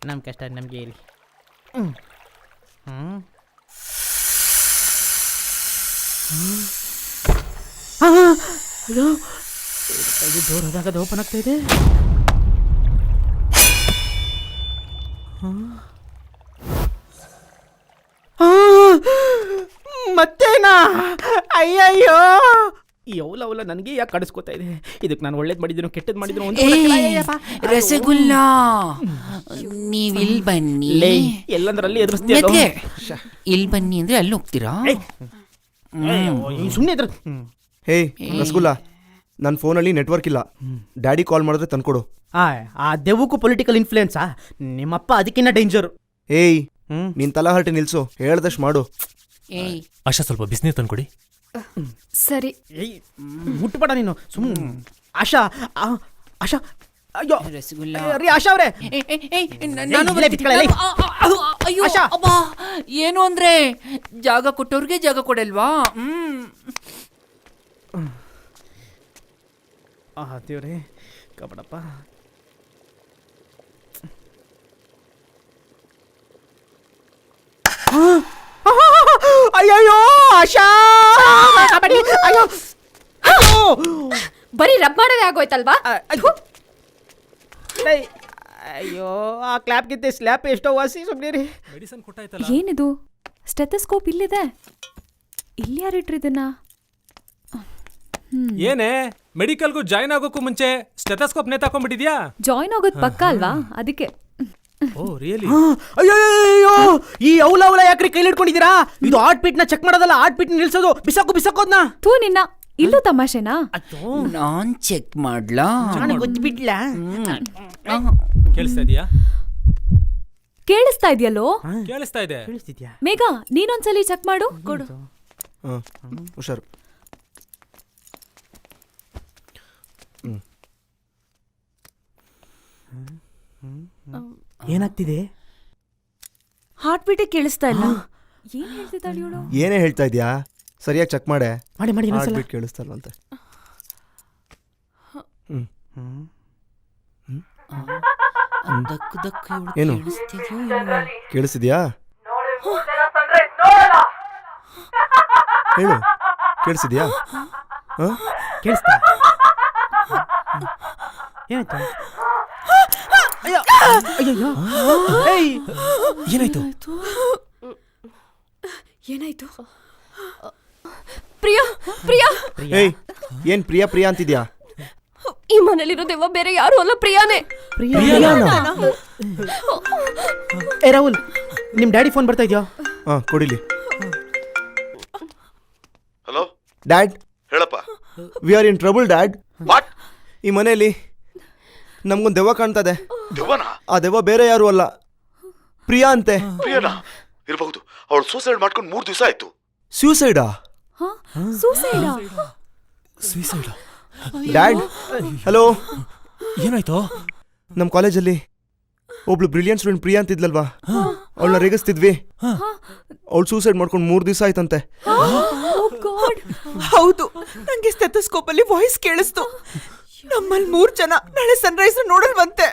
ನಮ್ಮ ಕಷ್ಟ ನಮಗೆ ಹೇಳಿ. ಅಯ್ಯೋ ಇದು ಡೋರ್ ಹೋದಾಗ ಅದು ಓಪನ್ ಆಗ್ತಾ ಇದೆ. ಮತ್ತೇನಾ? ಅಯ್ಯಯ್ಯೋ ಅವಲ ನನಗೆ ಯಾಕೆ ಕಡಿಸ್ಕೋತಾ ಇದೆ? ಇದಕ್ಕೆ ನಾನು ಒಳ್ಳೇದು ಮಾಡಿದ್ರು ಕೆಟ್ಟದ್ದು ಮಾಡಿದ್ರು ರಸಗುಲ್ಲ, ನೀವಿಲ್ ಬನ್ನಿ. ಎಲ್ಲಂದ್ರಲ್ಲಿ ಎದುರಿಸ್ತೀಯ. ಇಲ್ಲಿ ಬನ್ನಿ ಅಂದ್ರೆ ಅಲ್ಲಿ ಹೋಗ್ತೀರಾ? ಸುಮ್ಮನೆ ಇದ್ರ. ಹೇ ರಸಗುಲ್ಲ, ನನ್ನ ಫೋನಲ್ಲಿ ನೆಟ್ವರ್ಕ್ ಇಲ್ಲ. ಡ್ಯಾಡಿ ಕಾಲ್ ಮಾಡಿದ್ರೆ ತಂದ್ಕೊಡು. ಆ ದೆವ್ವಕ್ಕೂ ಪೊಲಿಟಿಕಲ್ ಇನ್ಫ್ಲೂಯೆನ್ಸಾ? ನಿಮ್ಮಪ್ಪ ಅದಕ್ಕಿನ್ನ ಡೇಂಜರು. ಏಯ್ ನಿನ್ ತಲೆ ಹರಟೆ ನಿಲ್ಸು, ಹೇಳ್ದಷ್ಟು ಮಾಡು. ಆಶಾ ಸ್ವಲ್ಪ ಬಿಸಿನೀರು ತಂದ್ಕೊಡಿ. ಸರಿ. ಮುಟ್ಬೇಡ ನೀನು ಸುಮ್ಮನೆ. ಆಶಾ ಆಶಾ ಅಯ್ಯೋ ರಸಗುಲ್ಲ ರೀ ಆಶಾ ಅವ್ರೆ, ಏನು ಅಂದ್ರೆ ಜಾಗ ಕೊಟ್ಟವ್ರಿಗೆ ಜಾಗ ಕೊಡಲ್ವಾ? ದೇವ್ರೆ ಕಬಡಪ್ಪ. ಅಯ್ಯಯ್ಯೋ ಆಶಾ, ಅಯ್ಯೋ ಬರೀ ರಬ್ ಮಾಡೋದೇ ಆಗೋಯ್ತಲ್ವಾ? ಅಯ್ಯೋ ಆ ಕ್ಲಾಪ್ಗಿಂತ ಸ್ಲ್ಯಾಪ್ ಎಷ್ಟೋ ವಾಸಿ. ಸುಮ್ಮನೆ ರೀ. ಮೆಡಿಸಿನ್ ಕೊಟ್ಟಾಯ್ತಲ್ಲ. ಏನಿದು? ಸ್ಟೆಥೋಸ್ಕೋಪ್ ಇಲ್ಲಿದೆ. ಇಲ್ಲಿ ಯಾರಿಟ್ರಿದನ್ನ? ಏನೇ ಮೆಡಿಕಲ್ಗೂ ಜಾಯ್ನ್ ಆಗೋಕ್ಕೂ ಮುಂಚೆ ಸ್ಟೆಥೋಸ್ಕೋಪ್ ನೇತಾಕೊಂಡ್ಬಿಟ್ಟಿದ್ಯಾ? ಜಾಯ್ನ್ ಆಗೋದ್ ಪಕ್ಕ ಅಲ್ವಾ, ಅದಕ್ಕೆ. Oh really? ಅಯ್ಯೋ ಈ ಅವಲ ಯಾಕ್ರಿ ಕೈಲಿ ಇಟ್ಕೊಂಡಿದ್ದೀರಾ? ಇದು ಹಾರ್ಟ್ ಬೀಟ್ ನ ಚೆಕ್ ಮಾಡೋದಲ್ಲ, ಹಾರ್ಟ್ ಬೀಟ್ ನಿಲ್ಸೋದು. ಬಿಸಾಕೋದ್ನ. ಥೂ ನಿನ್ನ, ಇಲ್ಲೂ ತಮಾಷೆನಾ? ನಾನ್ ಚೆಕ್ ಮಾಡ್ಲಾ? ಗೊತ್ತಿಬಿಡ್ಲಾ? ಕೇಳಿಸ್ತಾ ಇದೆಯಾ? ಕೇಳಿಸ್ತಾ ಇದೆಯಲ್ಲೋ? ಕೇಳಿಸ್ತಾ ಇದೆ. ಕೇಳಿಸ್ತಿದ್ಯಾ? ಮೇಘ, ನೀನೊಂದ್ಸಲಿ ಚೆಕ್ ಮಾಡು. ಕೊಡು. ಹುಷಾರು. ಏನಾಗ್ತಿದೆ? ಹಾರ್ಟ್ ಬೀಟೇ ಕೇಳಿಸ್ತಾ ಇಲ್ಲ. ಏನ್ ಹೇಳ್ತಿದ್ದಾಳೆ ಇವಳು? ಏನೇ ಹೇಳ್ತಾ ಇದ್ಯಾ? ಸರಿಯಾಗಿ ಚೆಕ್ ಮಾಡೆ. ಮಾಡಿ ಹಾರ್ಟ್ ಬೀಟ್ ಕೇಳಿಸ್ತಲ್ವಂತೆ. ಏನು ಕೇಳಿಸ್ತಿದ್ಯಾ? ಹೇಳು, ಕೇಳಿಸ್ತಿದ್ಯಾ? ಕೇಳಿಸ್ತಾ? ಏನಾಯ್ತು? ಅಯ್ಯೋ ಏನಾಯ್ತು? ಏನಾಯ್ತು? ಪ್ರಿಯಾ ಪ್ರಿಯಾ. ಏಯ್ ಏನ್ ಪ್ರಿಯಾ ಪ್ರಿಯಾ ಅಂತಿದ್ಯಾ? ಈ ಮನೇಲಿರೋ ದೆವ್ವ ಬೇರೆ ಯಾರು ಅಲ್ಲ, ಪ್ರಿಯಾನೇ. ಏ ರಾಹುಲ್, ನಿಮ್ ಡ್ಯಾಡಿ ಫೋನ್ ಬರ್ತಾ ಇದೆಯಾ? ಕೊಡಿಲಿ. ಹಲೋ ಡ್ಯಾಡ್, ಹೇಳಪ್ಪ. We are in trouble dad. What? ಈ ಮನೆಯಲ್ಲಿ ನಮ್ಗೊಂದು ದೆವ್ವ ಕಾಣ್ತದೆ. ದೆವ್ವನಾ? ಆ ದೆವ್ವ ಬೇರೆ ಯಾರು ಅಲ್ಲ, ಪ್ರಿಯಾ ಅಂತೆ. ಪ್ರಿಯಾನಾ ಇರಬಹುದು. ಅವಳು ಸೂಸೈಡ್ ಮಾಡ್ಕೊಂಡು 3 ದಿವಸ ಆಯ್ತು. ಸ್ಯೂಸೈಡಾ? ಸುಯಿಸೈಡ್? ಡ್ಯಾಡ್ ಹಲೋ, ಏನಾಯ್ತು? ನಮ್ಮ ಕಾಲೇಜಲ್ಲಿ ಒಬ್ಳು ಬ್ರಿಲಿಯಂಟ್ ಸ್ಟೂಡೆಂಟ್ ಪ್ರಿಯಾ ಅಂತಿದ್ಲಲ್ವಾ, ಅವಳನ್ನ ರೇಗಿಸ್ತಿದ್ವಿ. ಅವಳು ಸೂಸೈಡ್ ಮಾಡ್ಕೊಂಡು 3 ದಿವಸ ಆಯ್ತಂತೆ. ಹೌದು, ನಂಗೆ ಸ್ಟೆಥೋಸ್ಕೋಪ್ ಅಲ್ಲಿ ವಾಯ್ಸ್ ಕೇಳಿಸ್ತು. ನಮ್ಮಲ್ಲಿ 3 ಜನ ನಾಳೆ ಸನ್ರೈಸ್ ನೋಡಲ್ವಂತೆ.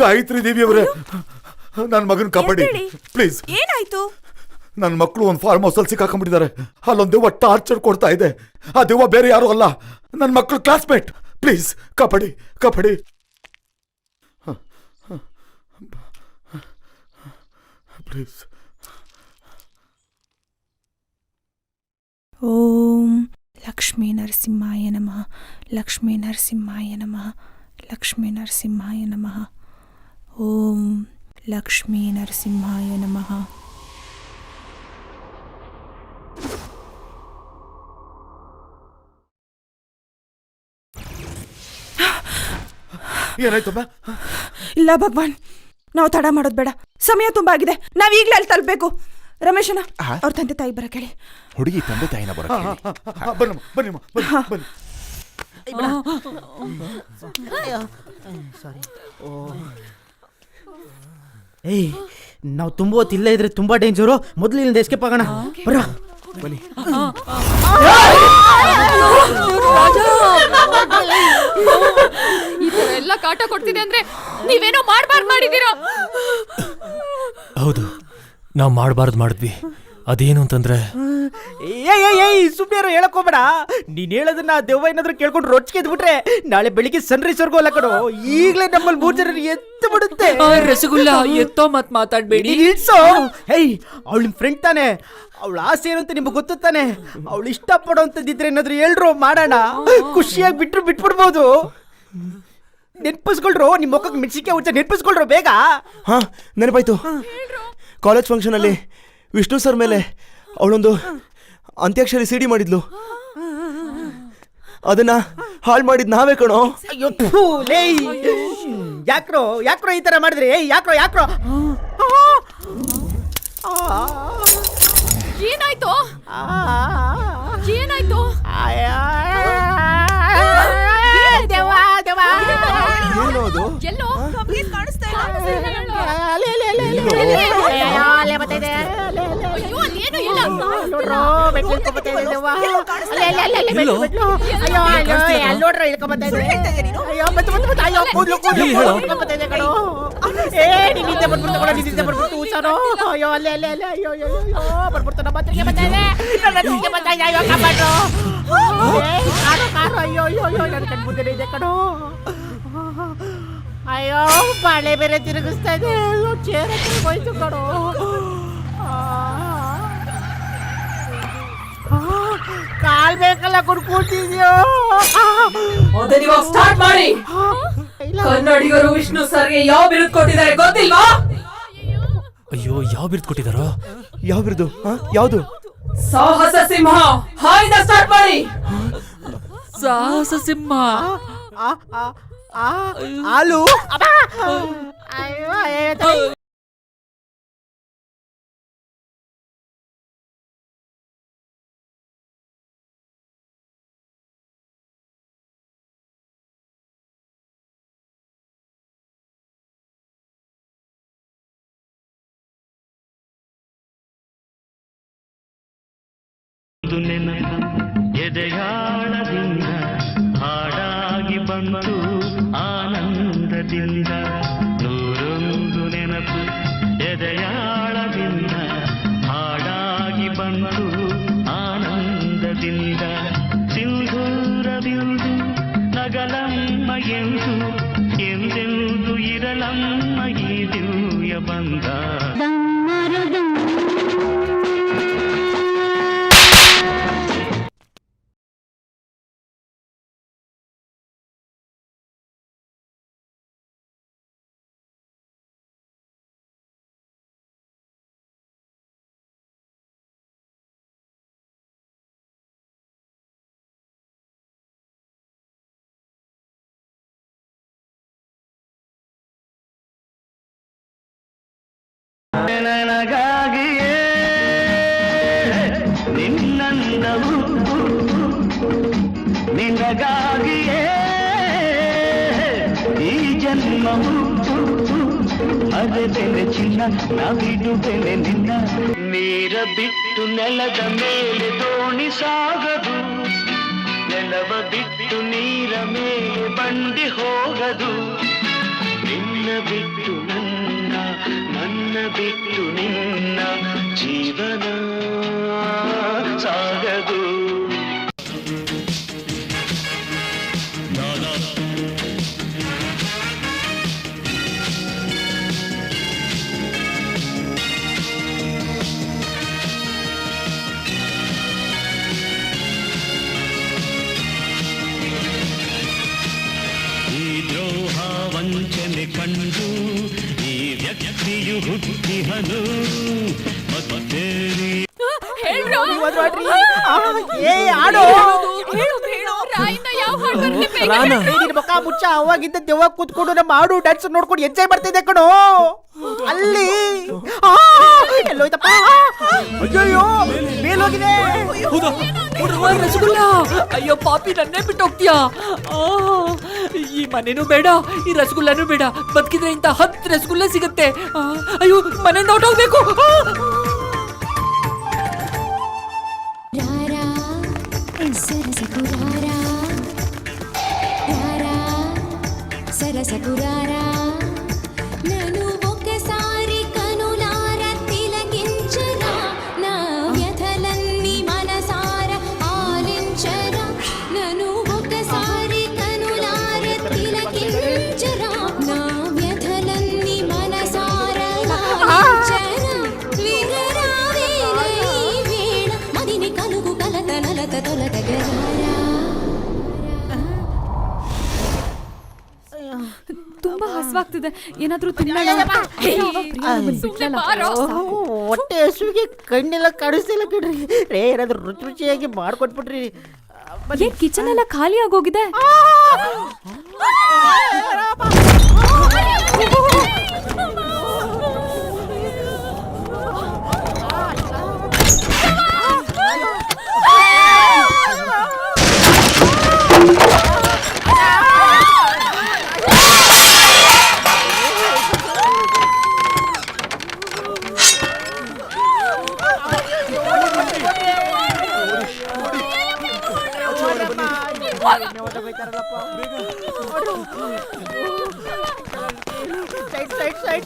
ಗಾಯತ್ರಿ ದೇವಿ ಅವರೇ, ನನ್ನ ಮಗನ ಕಾಪಾಡಿ ಪ್ಲೀಸ್. ಏನಾಯ್ತು? ನನ್ನ ಮಕ್ಕಳು ಒಂದು ಫಾರ್ಮ್ ಹೌಸ್ ಅಲ್ಲಿ ಸಿಕ್ಕಾಕೊಂಡ್ಬಿಟ್ಟಿದ್ದಾರೆ. ಅಲ್ಲೊಂದು ದೆವ್ವ ಟಾರ್ಚರ್ ಕೊಡ್ತಾ ಇದೆ. ಆ ದೆವ್ವ ಬೇರೆ ಯಾರು ಅಲ್ಲ, ನನ್ನ ಮಕ್ಕಳು ಕ್ಲಾಸ್ಮೇಟ್. ಪ್ಲೀಸ್ ಕಾಪಾಡಿ ಕಾಪಾಡಿ. ಪ್ಲೀಸ್. ಓಂ ಲಕ್ಷ್ಮೀ ನರಸಿಂಹಾಯ ನಮಃ, ಲಕ್ಷ್ಮೀ ನರಸಿಂಹಾಯ ನಮಃ, ಲಕ್ಷ್ಮೀ ನರಸಿಂಹಾಯ ನಮಃ. ಓಂ ಲಕ್ಷ್ಮೀ ನರಸಿಂಹಾಯ ನಮಃ. ಏನಾಯ್ತಮ್ಮ? ಇಲ್ಲ ಭಗವಾನ್, ನಾವು ತಡ ಮಾಡೋದು ಬೇಡ. ಸಮಯ ತುಂಬಾ ಆಗಿದೆ. ನಾವ್ ಈಗ್ಲೇ ಅಲ್ಲಿ ತಲುಪಬೇಕು. ರಮೇಶನ ಅವ್ರ ತಂದೆ ತಾಯಿ ಬರ ಕೇಳಿ. ಹುಡುಗಿ ತಂದೆ ತಾಯಿನ ಬರ ಬನ್ನಮ್ಮ, ಬನ್ನಿಮ್ಮ, ಬನ್ನಿ. ಸಾರಿ. ಏಯ್, ನಾವು ತುಂಬ ಹೊತ್ತು ಇಲ್ಲೇ ಇದ್ರೆ ತುಂಬಾ ಡೇಂಜರು. ಮೊದಲು ಇಲ್ಲಿಂದ ಎಸ್ಕೇಪ್ ಆಗೋಣ. ಬರ ಬನ್ನಿ. ಈ ತರ ಎಲ್ಲ ಕಾಟ ಕೊಡ್ತಿದೆ ಅಂದ್ರೆ ನೀವೇನೋ ಮಾಡಿದೀರಾ. ಹೌದು, ನಾವು ಮಾಡಬಾರ್ದು ಮಾಡಿದ್ವಿ. ಅದೇನು ಅಂತಂದ್ರೆ ಏಯ್ ಸುಮ್ಮನೆ ಹೇಳಕೋಬೇಡ. ನೀನ್ ಹೇಳೋದನ್ನ ದೆವ್ವ ಏನಾದ್ರು ಕೇಳ್ಕೊಂಡು ರೊಚ್ಚಿಗೆ ಎದ್ಬಿಟ್ರೆ ನಾಳೆ ಬೆಳಿಗ್ಗೆ ಸನ್ರೈಸ್ವರೆಗೂ ಅಲ್ಲ ಕಣೋ. ಈಗಲೇ ನಮ್ಮಲ್ಲಿ 3 ಜನ ಎತ್ತು ಬಿಡುತ್ತೆ. ರಸಗುಲ್ಲ ಎತ್ತೋ ಮತ್ ಮಾತಾಡ್ಬೇಡಿ. ನಿಲ್ಸೋ. ಹೇಯ್, ಅವಳ ನಿಮ್ ಫ್ರೆಂಡ್ ತಾನೆ. ಅವಳ ಆಸೆ ಏನು ಅಂತ ನಿಮ್ಗೆ ಗೊತ್ತು ತಾನೆ. ಅವಳು ಇಷ್ಟಪಡೋ ಅಂತದಿದ್ರೆ ಏನಾದ್ರು ಹೇಳ್ರು, ಮಾಡೋಣ. ಖುಷಿಯಾಗಿ ಬಿಟ್ಬಿಡ್ಬೋದು. ನೆನ್ಪಿಸ್ಕೊಳ್ರು, ನಿಮ್ಮ ಮುಖಕ್ಕೆ ಮೆಣಸಿಕೆ ಹುಚ್ಚ ನೆನ್ಪಿಸ್ಕೊಳ್ರು ಬೇಗ. ಹಾ, ನೆನಪಾಯ್ತು. ಕಾಲೇಜ್ ಫಂಕ್ಷನ್ ಅಲ್ಲಿ ವಿಷ್ಣು ಸರ್ ಮೇಲೆ ಅವಳೊಂದು ಅಂತ್ಯಾಕ್ಷರಿ ಸಿಡಿ ಮಾಡಿದ್ಲು. ಅದನ್ನ ಹಾಳು ಮಾಡಿದ್ ನಾವೇ ಕಣೋ. ಅಯ್ಯೋ ಥೂ, ಲೇ. ಯಾಕ್ರೋ ಈ ತರ ಮಾಡಿದ್ರಿ? ಯಾಕ್ರೋ ಏನಾಯ್ತು? ಏನಾಯ್ತು? ಏನೋ ಅದು? ಎಲ್ಲೋ ಕಾಣಿಸ್ತಾ ಅಯ್ಯೋ, ಅಲ್ಲೇನು ಇಲ್ಲ. ಅಯ್ಯೋ, ಬಾಳೆ ಬೇರೆ ತಿರುಗಿಸ್ತಾ ಇದೆ. ಚೇರ ತಿರುಗೋಯ್ತು ಕಣೋ. ಕಾಲ್ ಬೇಕಲ್ಲ ಕುಡ್ಕೊಳ್ತಿದ್ಯೋ. ಸ್ಟಾರ್ಟ್ ಮಾಡಿ. ಕನ್ನಡಿಗರು ವಿಷ್ಣು ಸರ್ಗೆ ಯಾವ ಬಿರುದು ಕೊಟ್ಟಿದ್ದಾರೆ ಗೊತ್ತಿಲ್ವಾ? ಅಯ್ಯೋ, ಯಾವ ಬಿರುದು ಕೊಟ್ಟಿದಾರೋ? ಯಾವ ಬಿರುದು? ಯಾವುದು? ಸಾಹಸ ಸಿಂಹ. ಹಾಯ್ದ ಸ್ಟಾರ್ಟ್ ಮಾಡಿ. ಸಾಹಸ ಸಿಂಹ. ಹಾಲು. ಅಯ್ಯೋ, ನೆನಪು ಎದೆಯಾಳದಿಂದ ಹಾಡಾಗಿ ಬಂತು ಆನಂದದಿಂದ. ನೂರೊಂದು ನೆನಪು ಎದೆಯಾಳದಿಂದ ಹಾಡಾಗಿ ಬಂತು ಆನಂದದಿಂದ. ಸಿಂಧೂರವಿಂದು ನಗಲಮ್ಮ ಎಂದು ಎಂದೆಂದು ಇರಲಮ್ಮ ಈ ದಿವ್ಯ ಬಂದ. ನನಗಾಗಿಯೇ ನಿನ್ನಂದವು, ನಿನಗಾಗಿಯೇ ಈ ಜನ್ಮವು. ಅದೇ ಚಿನ್ನ ನಾವಿಡುತ್ತೇನೆ ನಿನ್ನ. ನೀರ ಬಿಟ್ಟು ನೆಲದ ಮೇಲೆ ದೋಣಿ ಸಾಗದು, ನೆಲವ ಬಿಟ್ಟು ನೀರ ಮೇಲೆ ಬಂಡಿ ಹೋಗದು. ನಿನ್ನ ಬಿಟ್ಟು ನನ್ನ, ನನ್ನ ಬಿಟ್ಟು ನಿನ್ನ ಜೀವನ ಸಾಗದು. ವ್ಯಕ್ತಿಯು ಹುಟ್ಟಿಹನು ಮತ್ತೇರಿ ನೀವ್ ಹೋದ್ರು ಆಡ್ರಿ. ಏ ಆಡು ರಾನ ನಿನ್ ಮುಖ ಮುಚ್ಚ ಅವಾಗಿದ್ದ ದೆವ್ವ ಕೂತ್ಕೊಂಡು ನಮ್ಮ ಹಾಡು ಡ್ಯಾನ್ಸ್ ನೋಡ್ಕೊಂಡು ಎಂಜಾಯ್ ಮಾಡ್ತಿದ್ದೆ ಕಣೋ ಅಲ್ಲಿ. ಎಲ್ಲೋಯ್ತಪ್ಪ? ಅಯ್ಯೋ ಮೇಲೋಗಿದೆ. ರಸಗುಲ್ಲ. ಅಯ್ಯೋ ಪಾಪಿ, ನನ್ನೇ ಬಿಟ್ಟು ಹೋಗ್ತೀಯಾ? ಈ ಮನೆನೂ ಬೇಡ, ಈ ರಸಗುಲ್ಲನೂ ಬೇಡ. ಬದುಕಿದ್ರೆ ಇಂತ 10 ರಸಗುಲ್ಲ ಸಿಗುತ್ತೆ. ಅಯ್ಯೋ ಮನೆಯಿಂದ ಹೊರಟೋಗ್ಬೇಕು. సరసపురారా నను ఒకసారి కనులార తిలకించరా నా వ్యథలన్నీ మనసార ఆలించరా నను ఒకసారి కనులార తిలకించరా నా వ్యథలన్నీ మనసార ఆలించరా వినరా వేళ ఈ వేళ మదిని కలుగు కలత నలత తొలగరారా. ತುಂಬಾ ಹಸ್ವಾಗ್ತಿದೆ, ಏನಾದ್ರೂ ತಿನ್ನೋಣ. ಹೊಟ್ಟೆ ಹಸುವಿಗೆ ಕಣ್ಣೆಲ್ಲ ಕಾಣಿಸ್ತಿಲ್ಲ ಬಿಡ್ರಿ ರೇ. ಏನಾದ್ರು ರುಚಿ ರುಚಿಯಾಗಿ ಮಾಡ್ಕೊಟ್ಬಿಟ್ರಿ. ಕಿಚನ್ ಎಲ್ಲ ಖಾಲಿ ಆಗೋಗಿದೆ.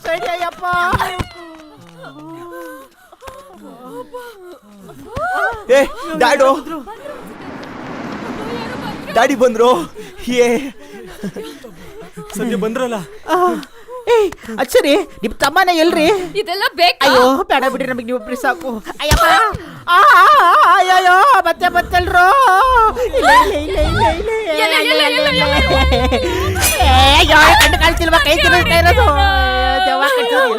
ಸೈಡ್ ಅಯ್ಯಪ್ಪ. ಏ ಡ್ಯಾಡು, ಡ್ಯಾಡಿ ಬಂದ್ರು. ಏ ಸದ್ಯ ಬಂದ್ರಲ್ಲ. ಏಯ್ ಅದ್ ಸರಿ, ನಿಮ್ ತಮ್ಮನ ಎಲ್ರಿ? ಇದೆಲ್ಲ ಬೇಕಾ? ಅಯ್ಯೋ ಬೇಡ ಬಿಡ್ರಿ, ನಮಗೆ ನೀವು ಒಬ್ರಿ ಸಾಕು. ಅಯ್ಯಪ್ಪ ಅಯ್ಯೋ ಮತ್ತೆ ಬತ್ತಲ್ರು. ಅಯ್ಯೋ ಕಣ್ಣು ಕಾಣ್ತಿಲ್ವಾ? ಕೈ ತಿರುಗ್ತಾ ಇರೋದು ದೆವ್ವ ಕಣ್ಣಿಲ್ಲ.